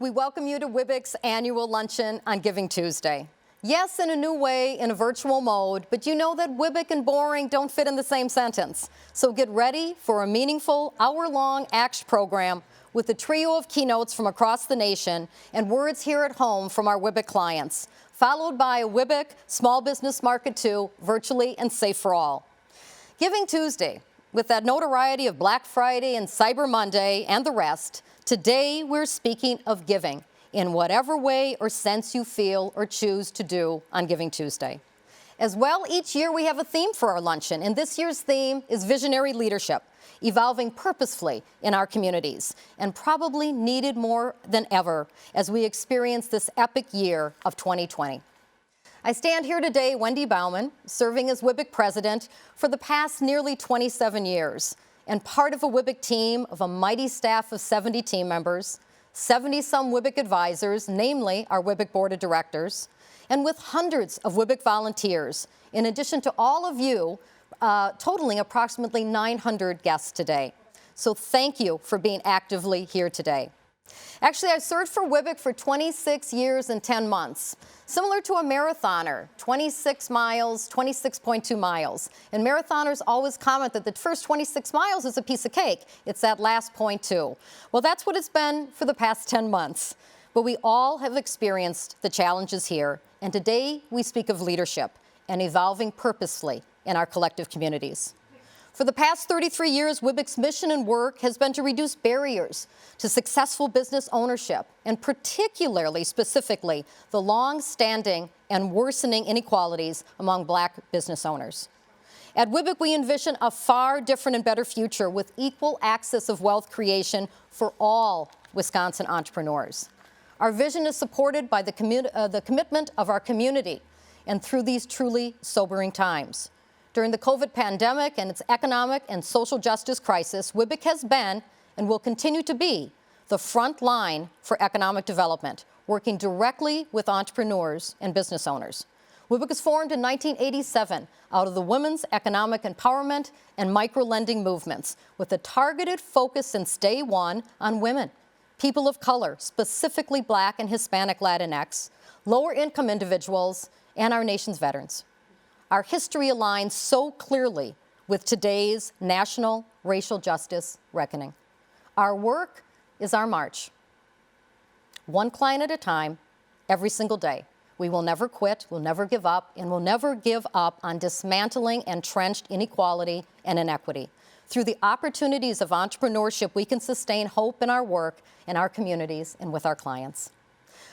We welcome you to WWBIC's annual luncheon on Giving Tuesday. Yes, in a new way, in a virtual mode, but you know that WWBIC and boring don't fit in the same sentence. So get ready for a meaningful, hour-long ACT program with a trio of keynotes from across the nation and words here at home from our WWBIC clients, followed by a WWBIC Small Business Market 2, virtually and safe for all. Giving Tuesday, with that notoriety of Black Friday and Cyber Monday and the rest, today we're speaking of giving in whatever way or sense you feel or choose to do on Giving Tuesday. As well, each year we have a theme for our luncheon, and this year's theme is Visionary Leadership, evolving purposefully in our communities, and probably needed more than ever as we experience this epic year of 2020. I stand here today, Wendy Baumann, serving as WWBIC president for the past nearly 27 years, and part of a WWBIC team of a mighty staff of 70 team members, 70-some WWBIC advisors, namely our WWBIC board of directors, and with hundreds of WWBIC volunteers, in addition to all of you, totaling approximately 900 guests today. So thank you for being actively here today. Actually, I served for WWBIC for 26 years and 10 months, similar to a marathoner, 26 miles, 26.2 miles. And marathoners always comment that the first 26 miles is a piece of cake. It's that last 0.2. Well, that's what it's been for the past 10 months. But we all have experienced the challenges here, and today we speak of leadership and evolving purposefully in our collective communities. For the past 33 years, WWBIC's mission and work has been to reduce barriers to successful business ownership, and particularly, specifically, the long-standing and worsening inequalities among Black business owners. At WWBIC, we envision a far different and better future with equal access of wealth creation for all Wisconsin entrepreneurs. Our vision is supported by the commitment of our community and through these truly sobering times. During the COVID pandemic and its economic and social justice crisis, WWBIC has been and will continue to be the front line for economic development, working directly with entrepreneurs and business owners. WWBIC was formed in 1987 out of the women's economic empowerment and micro-lending movements with a targeted focus since day one on women, people of color, specifically Black and Hispanic Latinx, lower-income individuals, and our nation's veterans. Our history aligns so clearly with today's national racial justice reckoning. Our work is our march. One client at a time, every single day. We will never quit, we'll never give up, and we'll never give up on dismantling entrenched inequality and inequity. Through the opportunities of entrepreneurship, we can sustain hope in our work, in our communities, and with our clients.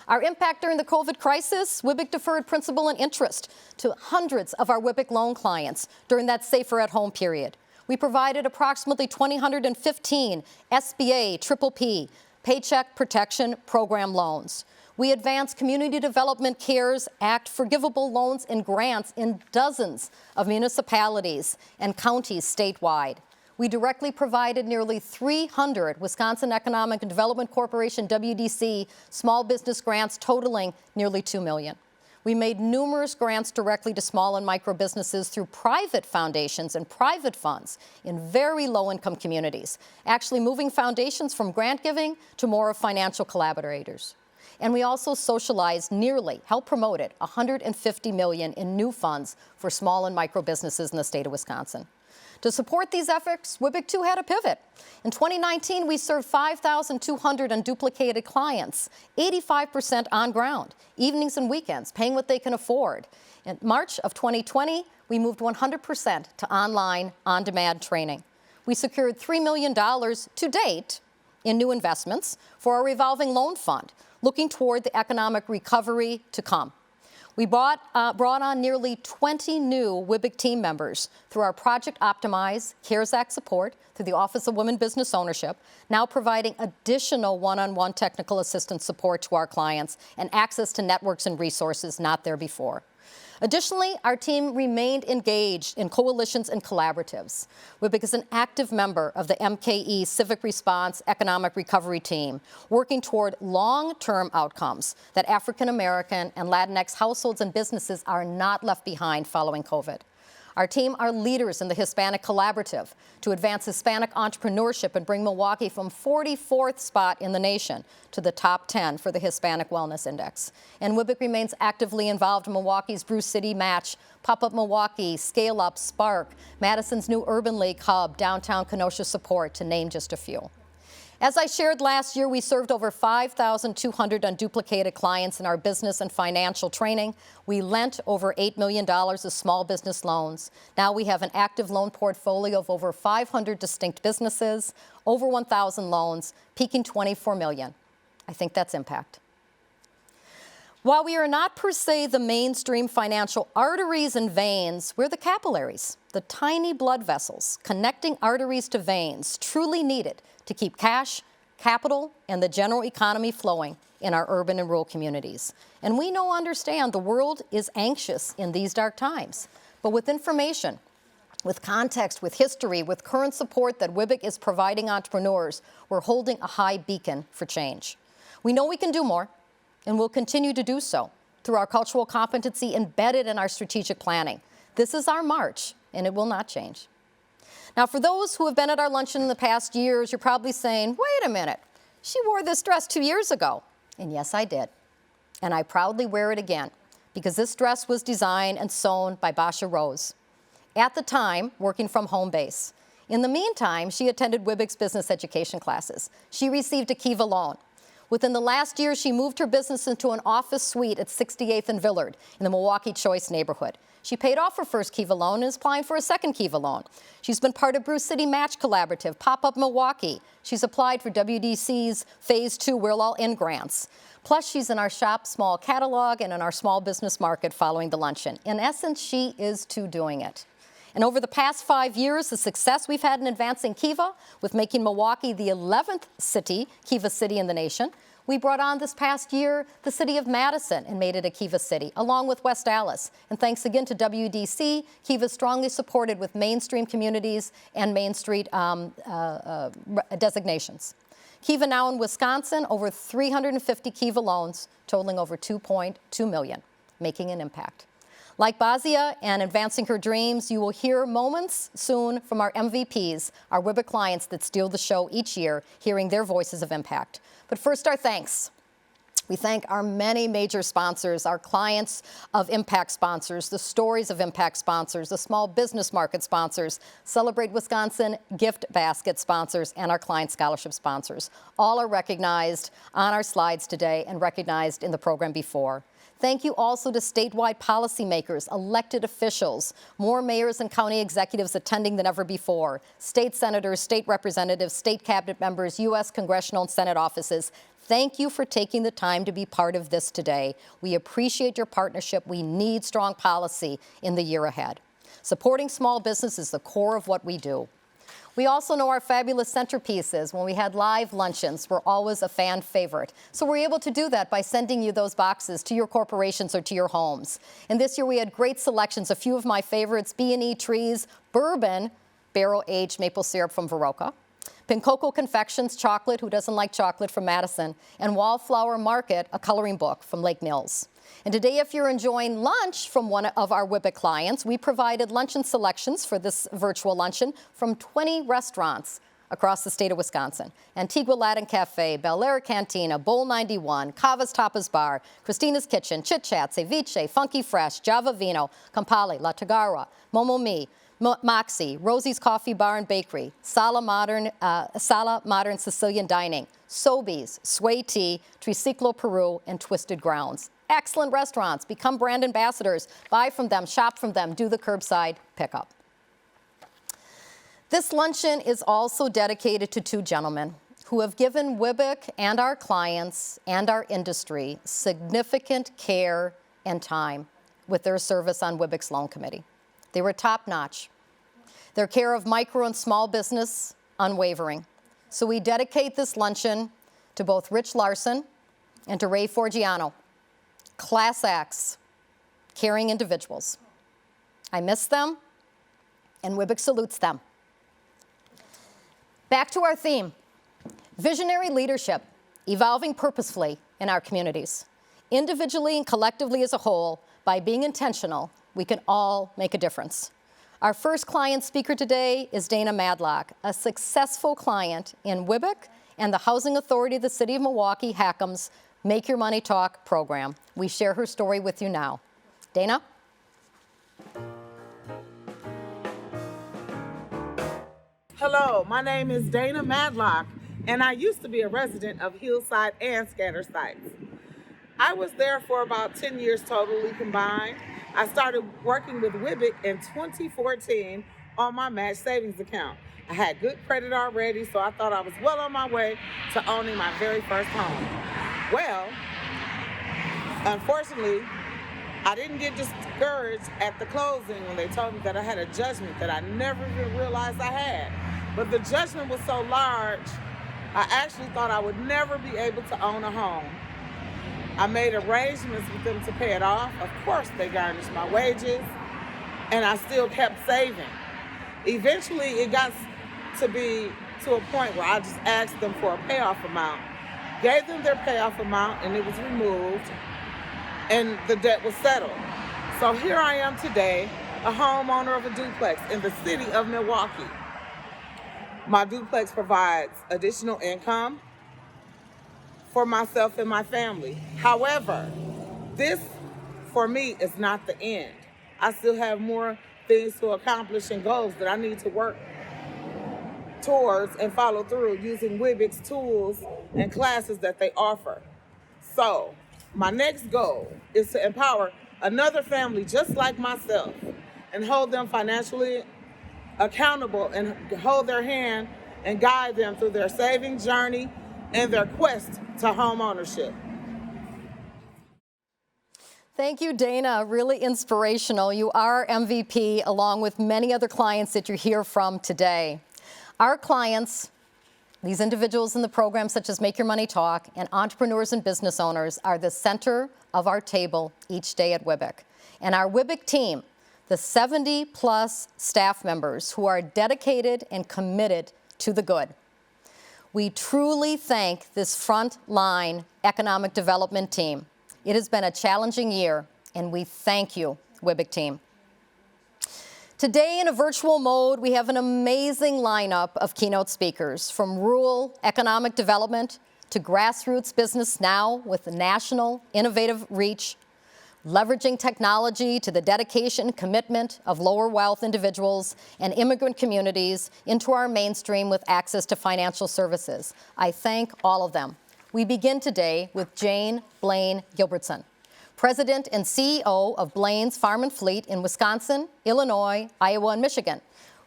Our impact during the COVID crisis, WWBIC deferred principal and interest to hundreds of our WWBIC loan clients during that safer at home period. We provided approximately 215 SBA PPP Paycheck Protection Program loans. We advanced Community Development CARES Act forgivable loans and grants in dozens of municipalities and counties statewide. We directly provided nearly 300 Wisconsin Economic and Development Corporation, WDC, small business grants totaling nearly $2 million. We made numerous grants directly to small and micro businesses through private foundations and private funds in very low-income communities, actually moving foundations from grant giving to more of financial collaborators. And we also socialized helped promoted $150 million in new funds for small and micro businesses in the state of Wisconsin. To support these efforts, WWBIC too had a pivot. In 2019, we served 5,200 unduplicated clients, 85% on ground, evenings and weekends, paying what they can afford. In March of 2020, we moved 100% to online, on-demand training. We secured $3 million to date in new investments for our revolving loan fund, looking toward the economic recovery to come. We brought on nearly 20 new WWBIC team members through our Project Optimize CARES Act support through the Office of Women Business Ownership, now providing additional one-on-one technical assistance support to our clients and access to networks and resources not there before. Additionally, our team remained engaged in coalitions and collaboratives. WWBIC is an active member of the MKE Civic Response Economic Recovery Team, working toward long-term outcomes that African American and Latinx households and businesses are not left behind following COVID. Our team are leaders in the Hispanic Collaborative to advance Hispanic entrepreneurship and bring Milwaukee from 44th spot in the nation to the top 10 for the Hispanic Wellness Index. And WWBIC remains actively involved in Milwaukee's Brew City Match, Pop-Up Milwaukee, Scale Up, Spark, Madison's new Urban League Hub, Downtown Kenosha Support, to name just a few. As I shared last year, we served over 5,200 unduplicated clients in our business and financial training. We lent over $8 million of small business loans. Now we have an active loan portfolio of over 500 distinct businesses, over 1,000 loans, peaking $24 million. I think that's impact. While we are not per se the mainstream financial arteries and veins, we're the capillaries, the tiny blood vessels connecting arteries to veins truly needed to keep cash, capital, and the general economy flowing in our urban and rural communities. And we understand the world is anxious in these dark times. But with information, with context, with history, with current support that WWBIC is providing entrepreneurs, we're holding a high beacon for change. We know we can do more, and we'll continue to do so through our cultural competency embedded in our strategic planning. This is our march, and it will not change. Now, for those who have been at our luncheon in the past years, you're probably saying, wait a minute, she wore this dress 2 years ago. And yes, I did. And I proudly wear it again, because this dress was designed and sewn by Basha Rose, at the time working from home base. In the meantime, she attended WWBIC's business education classes. She received a Kiva loan. Within the last year, she moved her business into an office suite at 68th and Villard in the Milwaukee Choice neighborhood. She paid off her first Kiva loan and is applying for a second Kiva loan. She's been part of Brew City Match Collaborative, Pop-Up Milwaukee. She's applied for WDC's Phase 2 We're All In grants. Plus, she's in our Shop Small catalog and in our small business market following the luncheon. In essence, she is doing it. And over the past 5 years, the success we've had in advancing Kiva, with making Milwaukee the 11th Kiva city in the nation, we brought on this past year the city of Madison and made it a Kiva city, along with West Allis. And thanks again to WDC, Kiva is strongly supported with mainstream communities and Main Street designations. Kiva now in Wisconsin, over 350 Kiva loans, totaling over $2.2 million, making an impact. Like Bazia and advancing her dreams, you will hear moments soon from our MVPs, our WWBIC clients that steal the show each year, hearing their voices of impact. But first, our thanks. We thank our many major sponsors, our clients of impact sponsors, the stories of impact sponsors, the small business market sponsors, Celebrate Wisconsin gift basket sponsors, and our client scholarship sponsors. All are recognized on our slides today and recognized in the program before. Thank you also to statewide policymakers, elected officials, more mayors and county executives attending than ever before, state senators, state representatives, state cabinet members, U.S. congressional and Senate offices. Thank you for taking the time to be part of this today. We appreciate your partnership. We need strong policy in the year ahead. Supporting small business is the core of what we do. We also know our fabulous centerpieces. When we had live luncheons, were always a fan favorite. So we're able to do that by sending you those boxes to your corporations or to your homes. And this year we had great selections. A few of my favorites: B&E Trees, Bourbon, barrel-aged maple syrup from Viroka, Pincoco Confections, chocolate, who doesn't like chocolate, from Madison, and Wallflower Market, a coloring book from Lake Mills. And today, if you're enjoying lunch from one of our WWBIC clients, we provided luncheon selections for this virtual luncheon from 20 restaurants across the state of Wisconsin: Antigua Latin Cafe, Bel Air Cantina, Bowl 91, Cava's Tapas Bar, Christina's Kitchen, Chit Chat, Ceviche, Funky Fresh, Java Vino, Campali, La Tagara, Momo Mi, Moxie, Rosie's Coffee Bar and Bakery, Sala Modern Sicilian Dining, Sobeys, Sway Tea, Triciclo Peru, and Twisted Grounds. Excellent restaurants. Become brand ambassadors. Buy from them, shop from them, do the curbside pickup. This luncheon is also dedicated to two gentlemen who have given WWBIC and our clients and our industry significant care and time with their service on WWBIC's loan committee. They were top-notch. Their care of micro and small business, unwavering. So we dedicate this luncheon to both Rich Larson and to Ray Forgiano, class acts, caring individuals. I miss them, and WWBIC salutes them. Back to our theme: visionary leadership, evolving purposefully in our communities. Individually and collectively as a whole, by being intentional, we can all make a difference. Our first client speaker today is Dana Madlock, a successful client in WWBIC and the Housing Authority of the City of Milwaukee, HACM's Make Your Money Talk program. We share her story with you now. Dana? Hello, my name is Dana Madlock, and I used to be a resident of Hillside and Scatter Sites. I was there for about 10 years totally combined. I started working with WWBIC in 2014 on my match savings account. I had good credit already, so I thought I was well on my way to owning my very first home. Well, unfortunately, I didn't get discouraged at the closing when they told me that I had a judgment that I never even realized I had. But the judgment was so large, I actually thought I would never be able to own a home. I made arrangements with them to pay it off. Of course, they garnished my wages, and I still kept saving. Eventually, it got to be to a point where I just asked them for a payoff amount, gave them their payoff amount, and it was removed, and the debt was settled. So here I am today, a homeowner of a duplex in the city of Milwaukee. My duplex provides additional income for myself and my family. However, this, for me, is not the end. I still have more things to accomplish and goals that I need to work towards and follow through using WWBIC's tools and classes that they offer. So, my next goal is to empower another family just like myself and hold them financially accountable and hold their hand and guide them through their saving journey and their quest to home ownership. Thank you, Dana. Really inspirational. You are MVP along with many other clients that you hear from today. Our clients, these individuals in the program such as Make Your Money Talk and entrepreneurs and business owners are the center of our table each day at WWBIC. And our WWBIC team, the 70-plus staff members who are dedicated and committed to the good. We truly thank this frontline economic development team. It has been a challenging year, and we thank you, WWBIC team. Today, in a virtual mode, we have an amazing lineup of keynote speakers, from rural economic development to grassroots business now with national innovative reach, leveraging technology to the dedication and commitment of lower wealth individuals and immigrant communities into our mainstream with access to financial services. I thank all of them. We begin today with Blain Gilbertson, President and CEO of Blain's Farm and Fleet in Wisconsin, Illinois, Iowa, and Michigan.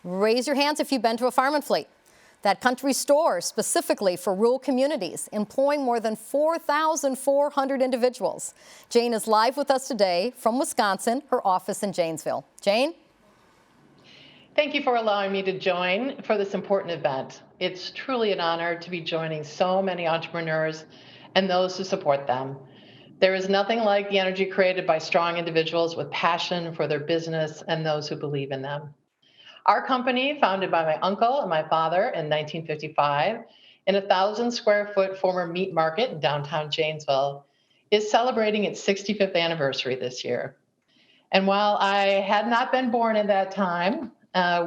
Raise your hands if you've been to a Farm and Fleet. That country store specifically for rural communities, employing more than 4,400 individuals. Jane is live with us today from Wisconsin, her office in Janesville. Jane? Thank you for allowing me to join for this important event. It's truly an honor to be joining so many entrepreneurs and those who support them. There is nothing like the energy created by strong individuals with passion for their business and those who believe in them. Our company, founded by my uncle and my father in 1955 in a 1,000-square-foot former meat market in downtown Janesville, is celebrating its 65th anniversary this year. And while I had not been born at that time,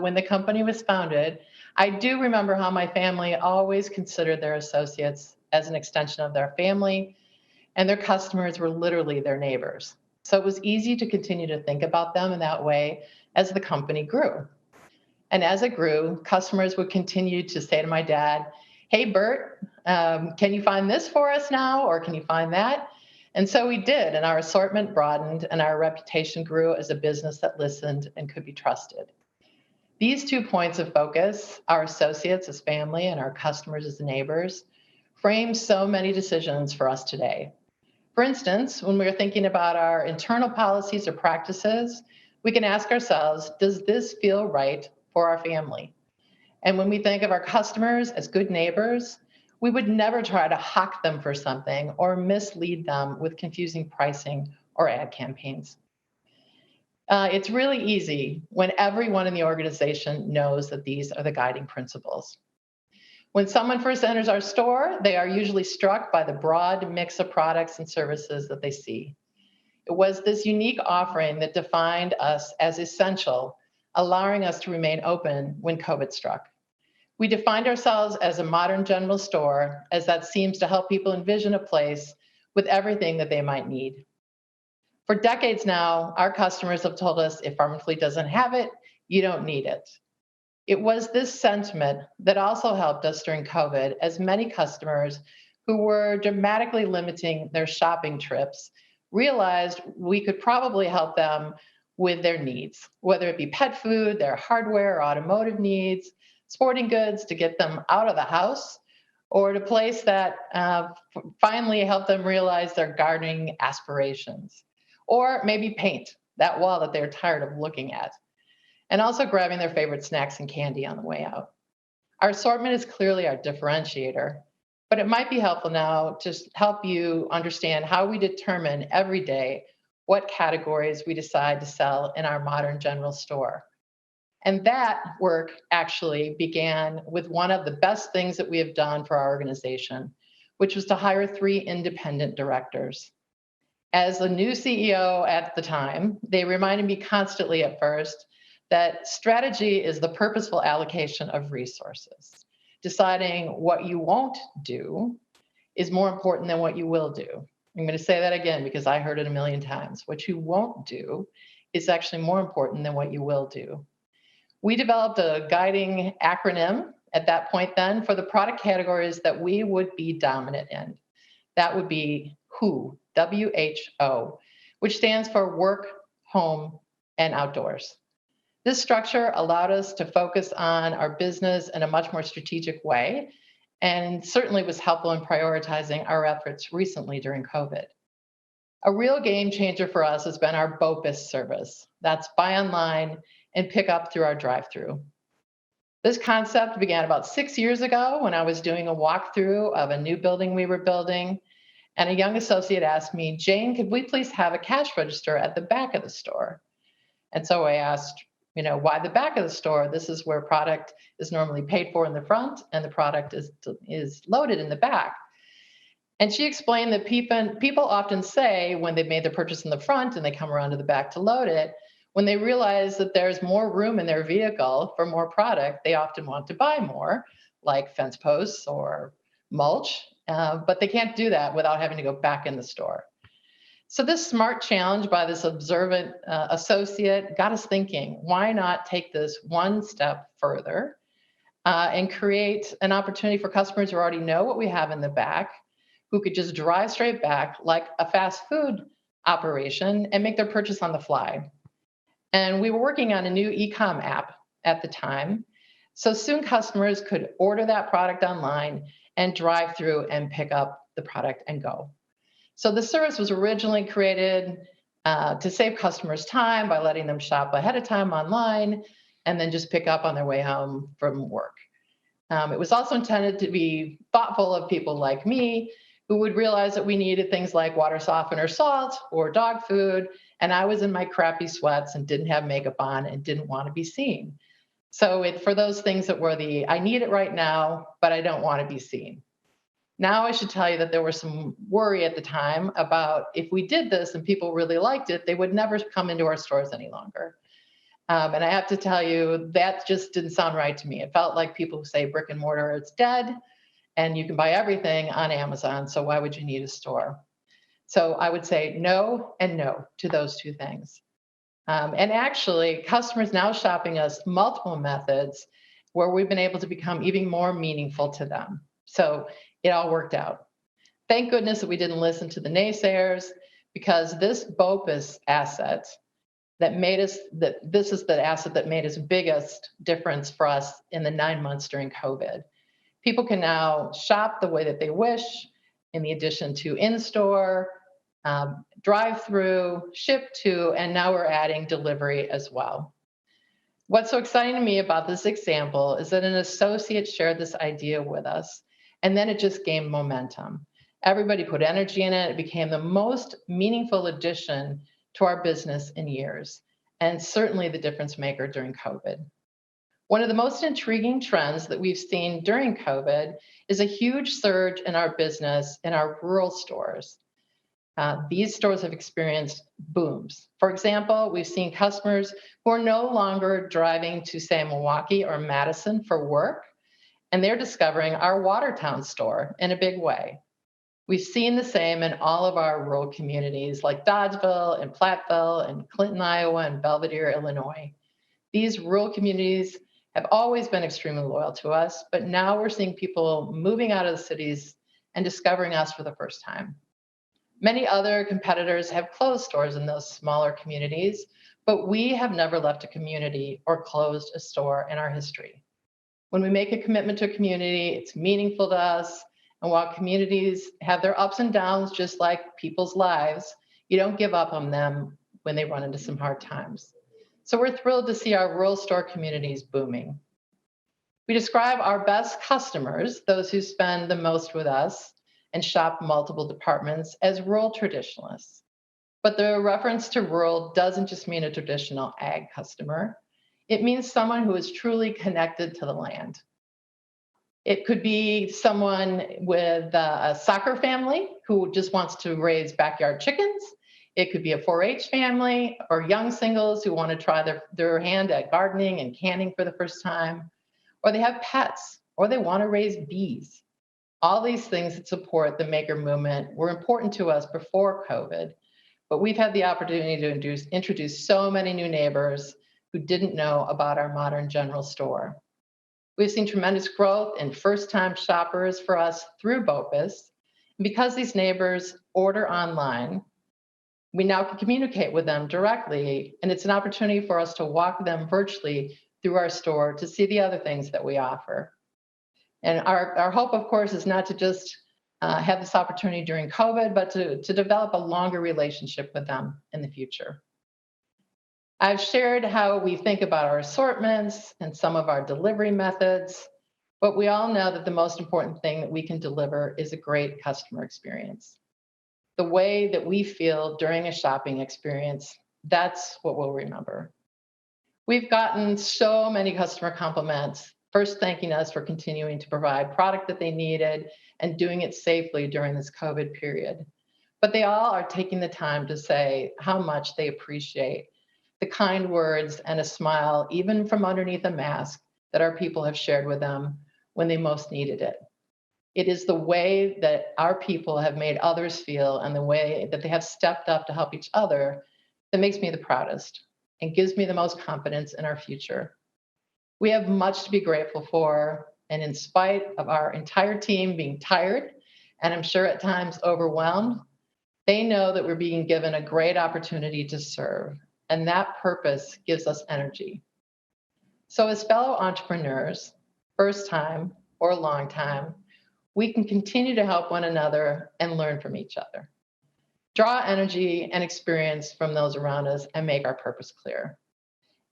when the company was founded, I do remember how my family always considered their associates as an extension of their family, and their customers were literally their neighbors. So it was easy to continue to think about them in that way as the company grew. And as it grew, customers would continue to say to my dad, "Hey, Bert, can you find this for us now, or can you find that?" And so we did, and our assortment broadened, and our reputation grew as a business that listened and could be trusted. These 2 points of focus, our associates as family and our customers as neighbors, frame so many decisions for us today. For instance, when we're thinking about our internal policies or practices, we can ask ourselves, does this feel right for our family? And when we think of our customers as good neighbors, we would never try to hawk them for something or mislead them with confusing pricing or ad campaigns. It's really easy when everyone in the organization knows that these are the guiding principles. When someone first enters our store, they are usually struck by the broad mix of products and services that they see. It was this unique offering that defined us as essential allowing us to remain open when COVID struck. We defined ourselves as a modern general store, as that seems to help people envision a place with everything that they might need. For decades now, our customers have told us if Farm and Fleet doesn't have it, you don't need it. It was this sentiment that also helped us during COVID, as many customers who were dramatically limiting their shopping trips realized we could probably help them with their needs, whether it be pet food, their hardware or automotive needs, sporting goods to get them out of the house, or to place that finally help them realize their gardening aspirations, or maybe paint that wall that they're tired of looking at, and also grabbing their favorite snacks and candy on the way out. Our assortment is clearly our differentiator, but it might be helpful now to help you understand how we determine every day what categories we decide to sell in our modern general store. And that work actually began with one of the best things that we have done for our organization, which was to hire 3 independent directors. As a new CEO at the time, they reminded me constantly at first that strategy is the purposeful allocation of resources. Deciding what you won't do is more important than what you will do. I'm going to say that again because I heard it a million times. What you won't do is actually more important than what you will do. We developed a guiding acronym at that point then for the product categories that we would be dominant in. That would be WHO, W-H-O, which stands for work, home, and outdoors. This structure allowed us to focus on our business in a much more strategic way, and certainly was helpful in prioritizing our efforts recently during COVID. A real game changer for us has been our BOPIS service. That's buy online and pick up through our drive-through. This concept began about 6 years ago when I was doing a walkthrough of a new building we were building, and a young associate asked me, "Jane, could we please have a cash register at the back of the store?" And so I asked, why the back of the store? This is where product is normally paid for in the front and the product is loaded in the back. And she explained that people often say when they've made their purchase in the front and they come around to the back to load it, when they realize that there's more room in their vehicle for more product, they often want to buy more, like fence posts or mulch, but they can't do that without having to go back in the store. So this smart challenge by this observant associate got us thinking, why not take this one step further and create an opportunity for customers who already know what we have in the back, who could just drive straight back like a fast food operation and make their purchase on the fly. And we were working on a new e-com app at the time. So soon customers could order that product online and drive through and pick up the product and go. So the service was originally created to save customers time by letting them shop ahead of time online and then just pick up on their way home from work. It was also intended to be thoughtful of people like me who would realize that we needed things like water softener salt or dog food, and I was in my crappy sweats and didn't have makeup on and didn't want to be seen. So for those things that were I need it right now, but I don't want to be seen. Now I should tell you that there was some worry at the time about if we did this and people really liked it, they would never come into our stores any longer. And I have to tell you, that just didn't sound right to me. It felt like people who say brick and mortar is dead and you can buy everything on Amazon, so why would you need a store? So I would say no and no to those two things. And actually, customers now shopping us multiple methods where we've been able to become even more meaningful to them. So it all worked out. Thank goodness that we didn't listen to the naysayers, because this BOPIS asset this is the asset that made its biggest difference for us in the 9 months during COVID. People can now shop the way that they wish, in the addition to in-store, drive-through, ship to, and now we're adding delivery as well. What's so exciting to me about this example is that an associate shared this idea with us, and then it just gained momentum. Everybody put energy in it. It became the most meaningful addition to our business in years, and certainly the difference maker during COVID. One of the most intriguing trends that we've seen during COVID is a huge surge in our business in our rural stores. these stores have experienced booms. For example, we've seen customers who are no longer driving to, say, Milwaukee or Madison for work, and they're discovering our Watertown store in a big way. We've seen the same in all of our rural communities like Dodgeville and Platteville and Clinton, Iowa, and Belvedere, Illinois. These rural communities have always been extremely loyal to us, but now we're seeing people moving out of the cities and discovering us for the first time. Many other competitors have closed stores in those smaller communities, but we have never left a community or closed a store in our history. When we make a commitment to a community, it's meaningful to us. And while communities have their ups and downs, just like people's lives, you don't give up on them when they run into some hard times. So we're thrilled to see our rural store communities booming. We describe our best customers, those who spend the most with us and shop multiple departments, as rural traditionalists. But the reference to rural doesn't just mean a traditional ag customer. It means someone who is truly connected to the land. It could be someone with a soccer family who just wants to raise backyard chickens. It could be a 4-H family or young singles who want to try their hand at gardening and canning for the first time. Or they have pets, or they want to raise bees. All these things that support the maker movement were important to us before COVID, but we've had the opportunity to introduce so many new neighbors who didn't know about our modern general store. We've seen tremendous growth in first-time shoppers for us through BOPUS. And because these neighbors order online, we now can communicate with them directly, and it's an opportunity for us to walk them virtually through our store to see the other things that we offer. And our hope, of course, is not to just have this opportunity during COVID, but to develop a longer relationship with them in the future. I've shared how we think about our assortments and some of our delivery methods, but we all know that the most important thing that we can deliver is a great customer experience. The way that we feel during a shopping experience, that's what we'll remember. We've gotten so many customer compliments, first thanking us for continuing to provide product that they needed and doing it safely during this COVID period. But they all are taking the time to say how much they appreciate the kind words and a smile, even from underneath a mask, that our people have shared with them when they most needed it. It is the way that our people have made others feel and the way that they have stepped up to help each other that makes me the proudest and gives me the most confidence in our future. We have much to be grateful for, and in spite of our entire team being tired, and I'm sure at times overwhelmed, they know that we're being given a great opportunity to serve, and that purpose gives us energy. So as fellow entrepreneurs, first time or long time, we can continue to help one another and learn from each other. Draw energy and experience from those around us and make our purpose clear.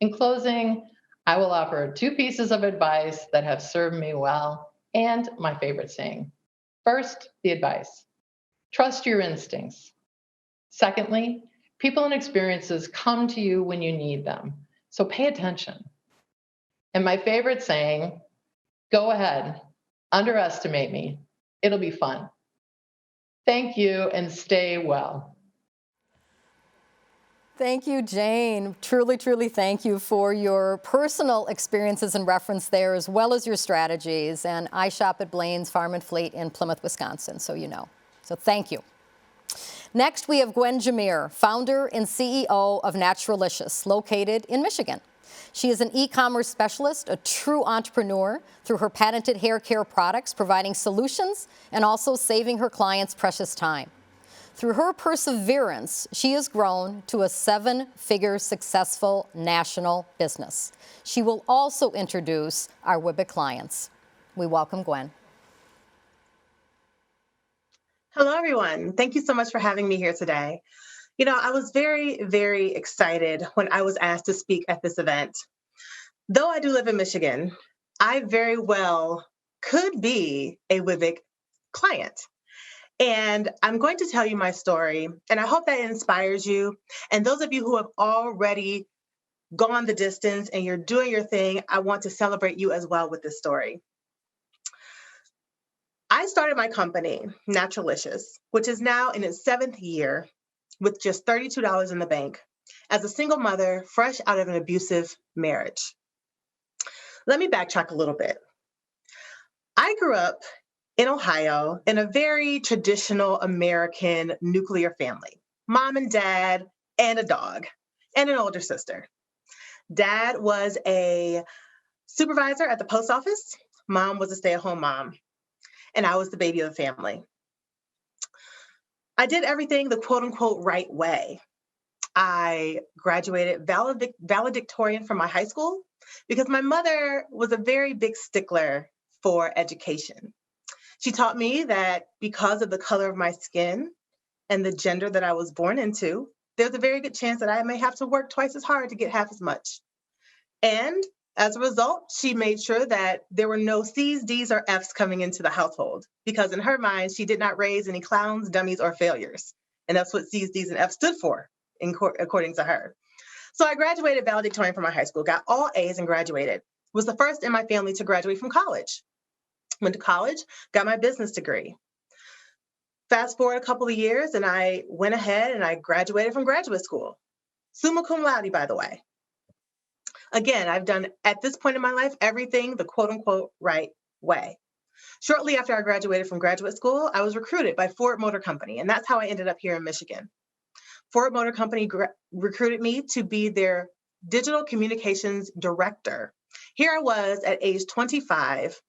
In closing, I will offer 2 pieces of advice that have served me well and my favorite saying. First, the advice: trust your instincts. Secondly, people and experiences come to you when you need them, so pay attention. And my favorite saying: go ahead, underestimate me. It'll be fun. Thank you and stay well. Thank you, Jane. Truly, truly thank you for your personal experiences and reference there, as well as your strategies. And I shop at Blain's Farm and Fleet in Plymouth, Wisconsin, so you know. So thank you. Next, we have Gwen Jimmere, founder and CEO of Naturalicious, located in Michigan. She is an e-commerce specialist, a true entrepreneur through her patented hair care products, providing solutions and also saving her clients precious time. Through her perseverance, she has grown to a 7-figure successful national business. She will also introduce our WWBIC clients. We welcome Gwen. Hello, everyone. Thank you so much for having me here today. You know, I was very, very excited when I was asked to speak at this event. Though I do live in Michigan, I very well could be a WWBIC client. And I'm going to tell you my story, and I hope that inspires you. And those of you who have already gone the distance and you're doing your thing, I want to celebrate you as well with this story. I started my company, Naturalicious, which is now in its 7th year with just $32 in the bank as a single mother fresh out of an abusive marriage. Let me backtrack a little bit. I grew up in Ohio in a very traditional American nuclear family, mom and dad and a dog and an older sister. Dad was a supervisor at the post office. Mom was a stay-at-home mom, and I was the baby of the family. I did everything the quote-unquote right way. I graduated valedictorian from my high school because my mother was a very big stickler for education. She taught me that because of the color of my skin and the gender that I was born into, there's a very good chance that I may have to work twice as hard to get half as much. And as a result, she made sure that there were no C's, D's, or F's coming into the household because in her mind, she did not raise any clowns, dummies, or failures. And that's what C's, D's, and F's stood for, according to her. So I graduated valedictorian from my high school, got all A's and graduated. Was the first in my family to graduate from college. Went to college, got my business degree. Fast forward a couple of years, and I went ahead and I graduated from graduate school. Summa cum laude, by the way. Again, I've done, at this point in my life, everything the quote-unquote right way. Shortly after I graduated from graduate school, I was recruited by Ford Motor Company, and that's how I ended up here in Michigan. Ford Motor Company recruited me to be their digital communications director. Here I was at age 25,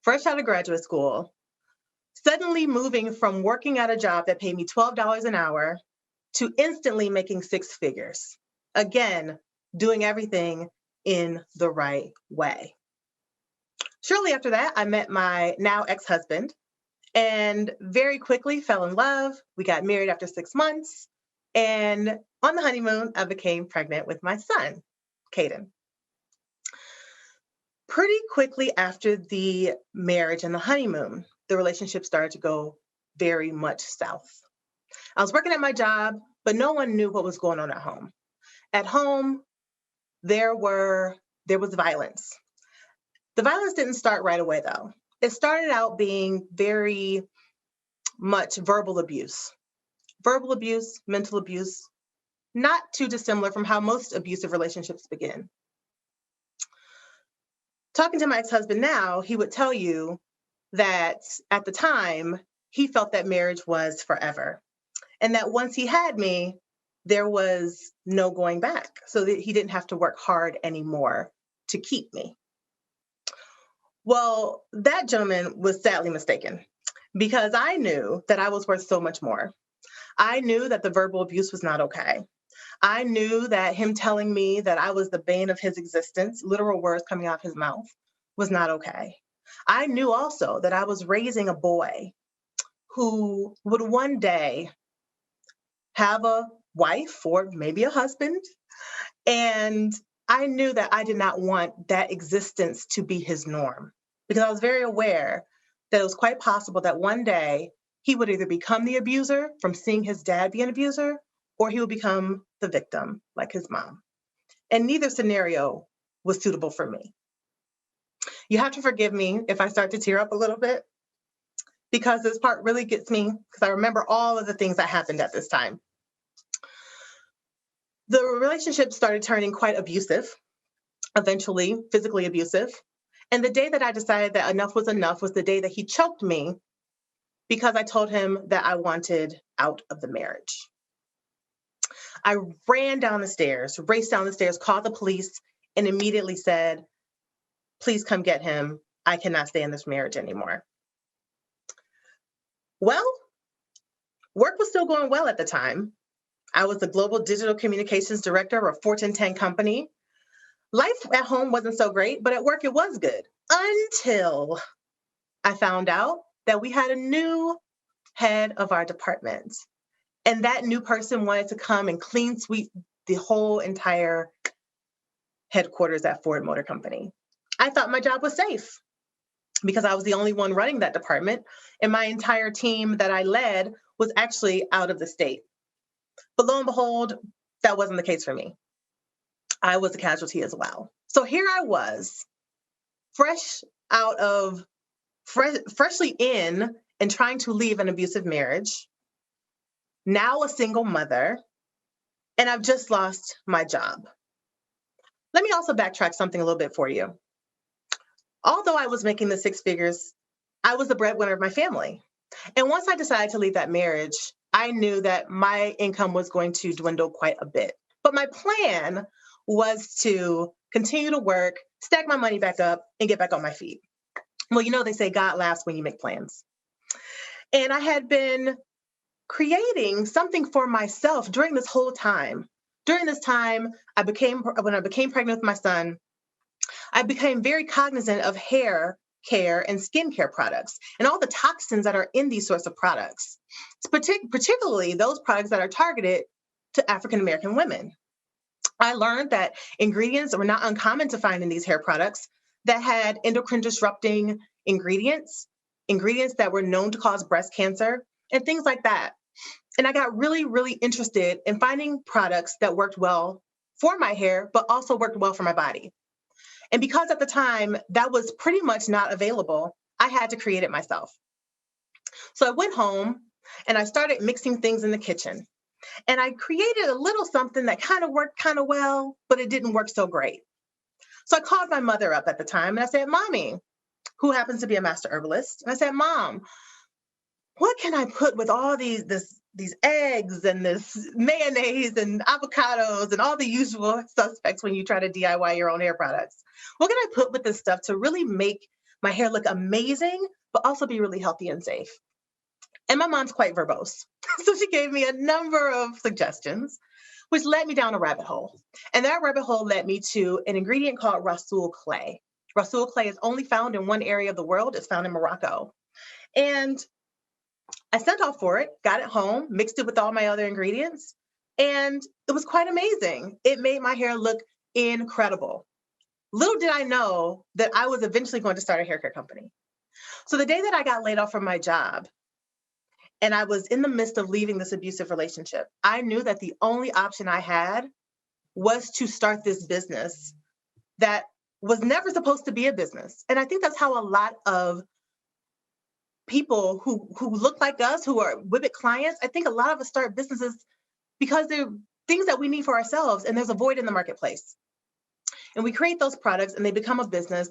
fresh out of graduate school, suddenly moving from working at a job that paid me $12 an hour to instantly making 6 figures. Again, doing everything in the right way. Shortly after that, I met my now ex-husband and very quickly fell in love. We got married after 6 months. And on the honeymoon, I became pregnant with my son, Caden. Pretty quickly after the marriage and the honeymoon, the relationship started to go very much south. I was working at my job, but no one knew what was going on at home. At home, there was violence. The violence didn't start right away, though. It started out being very much verbal abuse. Verbal abuse, mental abuse, not too dissimilar from how most abusive relationships begin. Talking to my ex-husband now, he would tell you that at the time, he felt that marriage was forever. And that once he had me, there was no going back, so that he didn't have to work hard anymore to keep me. Well, that gentleman was sadly mistaken because I knew that I was worth so much more. I knew that the verbal abuse was not okay. I knew that him telling me that I was the bane of his existence, literal words coming out of his mouth, was not okay. I knew also that I was raising a boy who would one day have a wife or maybe a husband. And I knew that I did not want that existence to be his norm because I was very aware that it was quite possible that one day he would either become the abuser from seeing his dad be an abuser, or he would become the victim like his mom. And neither scenario was suitable for me. You have to forgive me if I start to tear up a little bit because this part really gets me because I remember all of the things that happened at this time. The relationship started turning quite abusive, eventually physically abusive. And the day that I decided that enough was enough was the day that he choked me because I told him that I wanted out of the marriage. I ran down the stairs, raced down the stairs, called the police, and immediately said, please come get him. I cannot stay in this marriage anymore. Well, work was still going well at the time. I was the global digital communications director of a Fortune 10 company. Life at home wasn't so great, but at work it was good until I found out that we had a new head of our department. And that new person wanted to come and clean sweep the whole entire headquarters at Ford Motor Company. I thought my job was safe because I was the only one running that department. And my entire team that I led was actually out of the state. But lo and behold, that wasn't the case for me. I was a casualty as well. So here I was, fresh out of freshly in and trying to leave an abusive marriage, now a single mother, and I've just lost my job. Let me also backtrack something a little bit for you. Although I was making the six figures, I was the breadwinner of my family. And once I decided to leave that marriage, I knew that my income was going to dwindle quite a bit. But my plan was to continue to work, stack my money back up, and get back on my feet. Well, you know, they say God laughs when you make plans. And I had been creating something for myself during this whole time. During this time, when I became pregnant with my son, I became very cognizant of hair care and skincare products and all the toxins that are in these sorts of products, particularly those products that are targeted to African American women. I learned that ingredients were not uncommon to find in these hair products that had endocrine disrupting ingredients that were known to cause breast cancer, and things like that. And I got really, really interested in finding products that worked well for my hair, but also worked well for my body. And because at the time that was pretty much not available, I had to create it myself. So I went home and I started mixing things in the kitchen. And I created a little something that kind of worked kind of well, but it didn't work so great. So I called my mother up at the time and I said, Mommy, who happens to be a master herbalist, and I said, Mom, what can I put with all these eggs and this mayonnaise and avocados and all the usual suspects when you try to DIY your own hair products? What can I put with this stuff to really make my hair look amazing, but also be really healthy and safe? And my mom's quite verbose. So she gave me a number of suggestions, which led me down a rabbit hole. And that rabbit hole led me to an ingredient called Rasool clay. Rasool clay is only found in one area of the world. It's found in Morocco. And I sent off for it, got it home, mixed it with all my other ingredients, and it was quite amazing. It made my hair look incredible. Little did I know that I was eventually going to start a hair care company. So the day that I got laid off from my job, and I was in the midst of leaving this abusive relationship, I knew that the only option I had was to start this business that was never supposed to be a business. And I think that's how a lot of people who look like us, who are WWBIC clients, I think a lot of us start businesses because they're things that we need for ourselves, and there's a void in the marketplace. And we create those products and they become a business,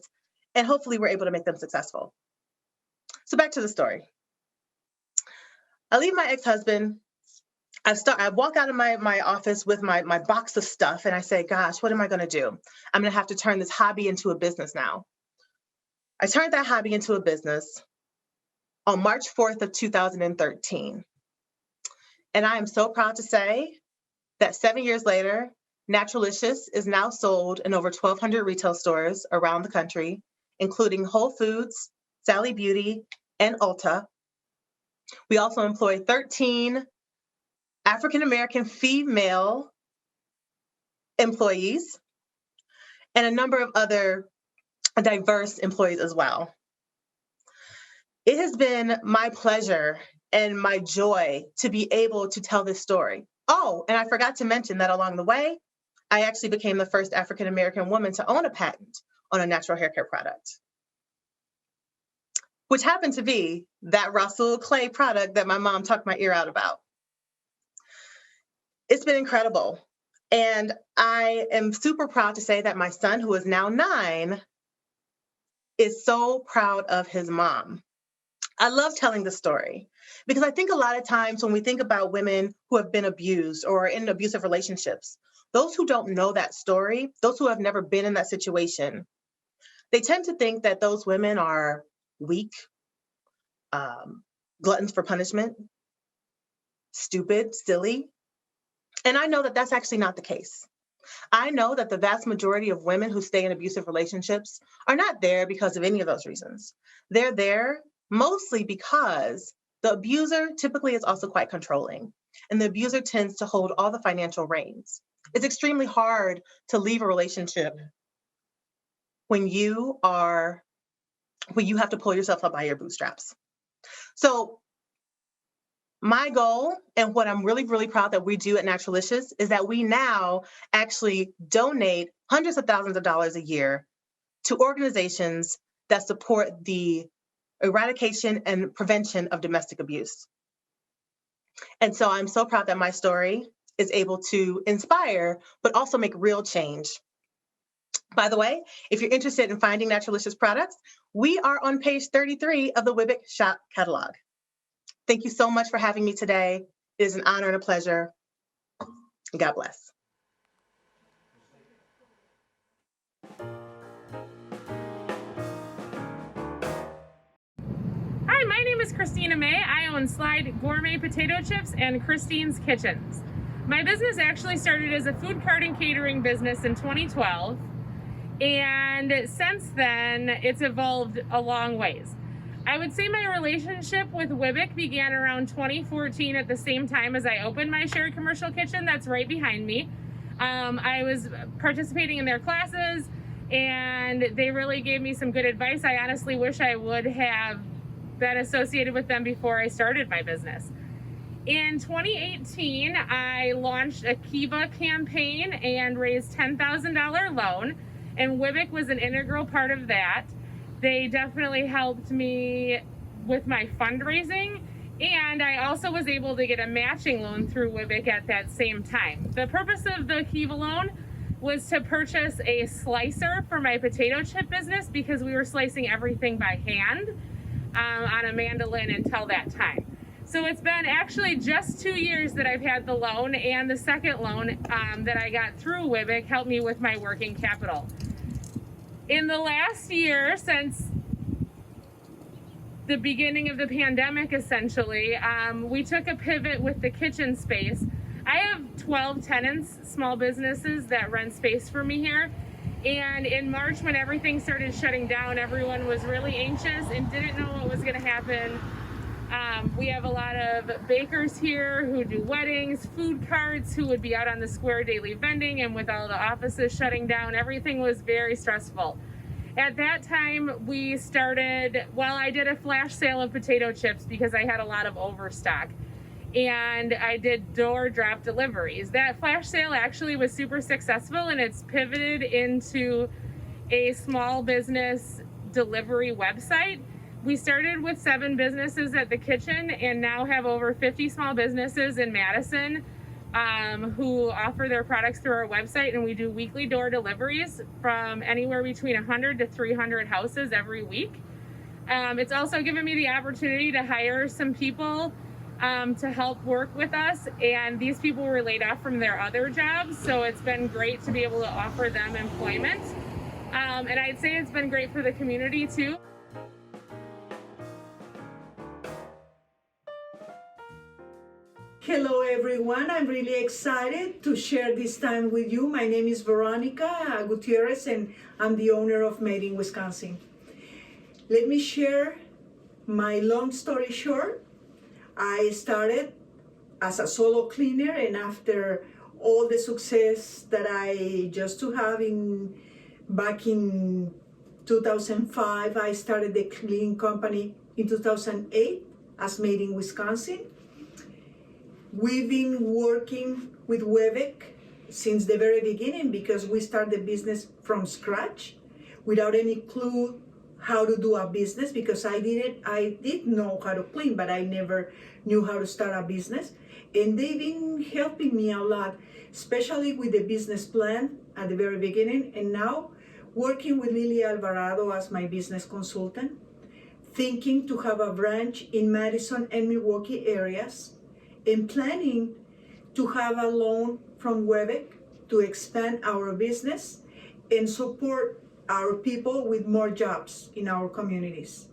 and hopefully we're able to make them successful. So back to the story. I leave my ex-husband. I walk out of my office with my box of stuff, and I say, gosh, what am I going to do? I'm going to have to turn this hobby into a business now. I turned that hobby into a business on March 4th of 2013. And I am so proud to say that 7 years later, Naturalicious is now sold in over 1,200 retail stores around the country, including Whole Foods, Sally Beauty, and Ulta. We also employ 13 African-American female employees and a number of other diverse employees as well. It has been my pleasure and my joy to be able to tell this story. Oh, and I forgot to mention that along the way, I actually became the first African-American woman to own a patent on a natural hair care product, which happened to be that Rasool clay product that my mom talked my ear out about. It's been incredible. And I am super proud to say that my son, who is now 9, is so proud of his mom. I love telling the story because I think a lot of times when we think about women who have been abused or in abusive relationships, those who don't know that story, those who have never been in that situation, they tend to think that those women are weak, gluttons for punishment, stupid, silly. And I know that that's actually not the case. I know that the vast majority of women who stay in abusive relationships are not there because of any of those reasons. They're there mostly because the abuser typically is also quite controlling, and the abuser tends to hold all the financial reins. It's extremely hard to leave a relationship when you have to pull yourself up by your bootstraps. So my goal, and what I'm really, really proud that we do at Naturalicious, is that we now actually donate hundreds of thousands of dollars a year to organizations that support the eradication and prevention of domestic abuse. And so I'm so proud that my story is able to inspire, but also make real change. By the way, if you're interested in finding Naturalicious products, we are on page 33 of the WWBIC shop catalog. Thank you so much for having me today. It is an honor and a pleasure. God bless. Hi, my name is Christina May. I own Slide Gourmet Potato Chips and Christine's Kitchens. My business actually started as a food cart and catering business in 2012, and since then it's evolved a long ways. I would say my relationship with WWBIC began around 2014 at the same time as I opened my shared commercial kitchen that's right behind me. I was participating in their classes and they really gave me some good advice. I honestly wish I would have been associated with them before I started my business. In 2018, I launched a Kiva campaign and raised $10,000 loan, and WWBIC was an integral part of that. They definitely helped me with my fundraising, and I also was able to get a matching loan through WWBIC at that same time. The purpose of the Kiva loan was to purchase a slicer for my potato chip business because we were slicing everything by hand on a mandolin until that time. So it's been actually just 2 years that I've had the loan, and the second loan that I got through WWBIC helped me with my working capital. In the last year, since the beginning of the pandemic, essentially, we took a pivot with the kitchen space. I have 12 tenants, small businesses that rent space for me here. And in March, when everything started shutting down, everyone was really anxious and didn't know what was going to happen. We have a lot of bakers here who do weddings, food carts, who would be out on the square daily vending, and with all the offices shutting down, everything was very stressful. At that time, we started, I did a flash sale of potato chips because I had a lot of overstock. And I did door drop deliveries. That flash sale actually was super successful, and it's pivoted into a small business delivery website. We started with 7 businesses at the kitchen and now have over 50 small businesses in Madison who offer their products through our website, and we do weekly door deliveries from anywhere between 100 to 300 houses every week. It's also given me the opportunity to hire some people to help work with us, and these people were laid off from their other jobs, so it's been great to be able to offer them employment. And I'd say it's been great for the community too. Hello everyone, I'm really excited to share this time with you. My name is Veronica Gutierrez and I'm the owner of Made in Wisconsin. Let me share my long story short. I started as a solo cleaner, and after all the success that I just to have back in 2005, I started the cleaning company in 2008 as Made in Wisconsin. We've been working with WWBIC since the very beginning because we started the business from scratch without any clue how to do a business, because I did know how to clean, but I never knew how to start a business. And they've been helping me a lot, especially with the business plan at the very beginning, and now working with Lily Alvarado as my business consultant, thinking to have a branch in Madison and Milwaukee areas, and planning to have a loan from WWBIC to expand our business and support our people with more jobs in our communities.